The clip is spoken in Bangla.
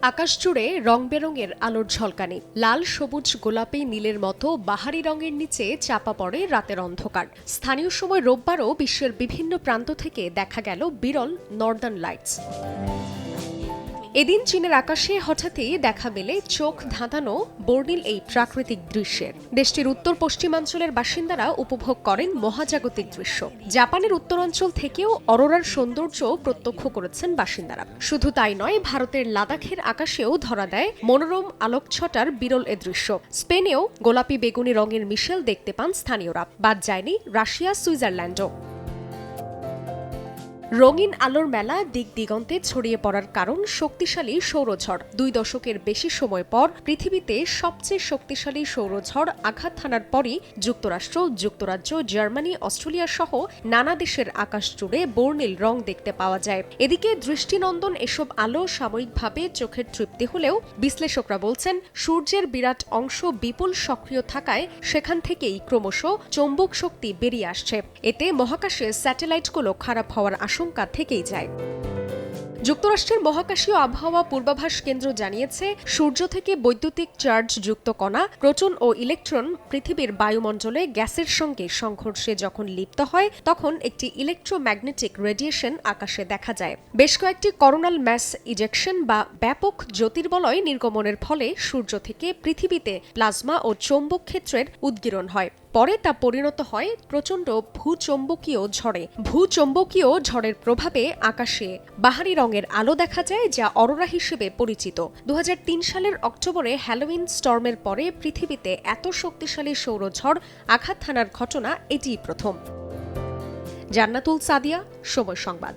আকাশ জুড়ে রং বেরঙের আলোর ঝলকানি, লাল, সবুজ, গোলাপি, নীলের মতো বাহারি রঙের নিচে চাপা পড়ে রাতের অন্ধকার। স্থানীয় সময় রোববারও বিশ্বের বিভিন্ন প্রান্ত থেকে দেখা গেল বিরল নর্দার্ন লাইটস। এদিন চীনের আকাশে হঠাৎই দেখা মেলে চোখ ধাঁধানো বর্ণিল এই প্রাকৃতিক দৃশ্যের। দেশটির উত্তর পশ্চিমাঞ্চলের বাসিন্দারা উপভোগ করেন মহাজাগতিক দৃশ্য। জাপানের উত্তরাঞ্চল থেকেও অরোরার সৌন্দর্য প্রত্যক্ষ করেছেন বাসিন্দারা। শুধু তাই নয়, ভারতের লাদাখের আকাশেও ধরা দেয় মনোরম আলোকছটার বিরল এ দৃশ্য। স্পেনেও গোলাপি বেগুনি রঙের মিশেল দেখতে পান স্থানীয়রা। বাদ যায়নি রাশিয়া, সুইজারল্যান্ডও। রঙিন আলোর মেলা দিক দিগন্তে ছড়িয়ে পড়ার কারণ শক্তিশালী সৌরঝড়। 2 দশকের বেশি সময় পর পৃথিবীতে সবচেয়ে শক্তিশালী সৌরঝড় আঘাত হানার পরই যুক্তরাষ্ট্র, যুক্তরাজ্য, জার্মানি, অস্ট্রেলিয়া সহ নানা দেশের আকাশ জুড়ে বর্ণিল রং দেখতে পাওয়া যায়। এদিকে দৃষ্টিনন্দন এসব আলো সাময়িকভাবে চোখের তৃপ্তি হলেও বিশ্লেষকরা বলছেন, সূর্যের বিরাট অংশ বিপুল সক্রিয় থাকায় সেখান থেকেই ক্রমশ চৌম্বক শক্তি বেরিয়ে আসছে। এতে মহাকাশে স্যাটেলাইটগুলো খারাপ হওয়ার আশঙ্কা থেকেই যায়। যুক্তরাষ্ট্রের মহাকাশীয় আবহাওয়া পূর্বাভাস কেন্দ্র জানিয়েছে, সূর্য থেকে বৈদ্যুতিক চার্জ যুক্ত কণা, প্রোটন ও ইলেকট্রন পৃথিবীর বায়ুমণ্ডলে গ্যাসের সঙ্গে সংঘর্ষে যখন লিপ্ত হয়, তখন একটি ইলেকট্রোম্যাগনেটিক রেডিয়েশন আকাশে দেখা যায়। বেশ কয়েকটি করোনাল ম্যাস ইজেকশন বা ব্যাপক জ্যোতির্বলয় নির্গমনের ফলে সূর্য থেকে পৃথিবীতে প্লাজমা ও চৌম্বক ক্ষেত্রের উদ্গীরণ হয়। পরে তা পরিণত হয় প্রচণ্ড ভূচৌম্বকীয় ঝড়ে। ভূচৌম্বকীয় ঝড়ের প্রভাবে আকাশে বাহারি রঙের আলো দেখা যায়, যা অরোরা হিসেবে পরিচিত। 2003 সালের অক্টোবরে হ্যালোউইন স্টর্মের পরে পৃথিবীতে এত শক্তিশালী সৌরঝড় আঘাত হানার ঘটনা এটিই প্রথম। জান্নাতুল সাদিয়া, সময় সংবাদ।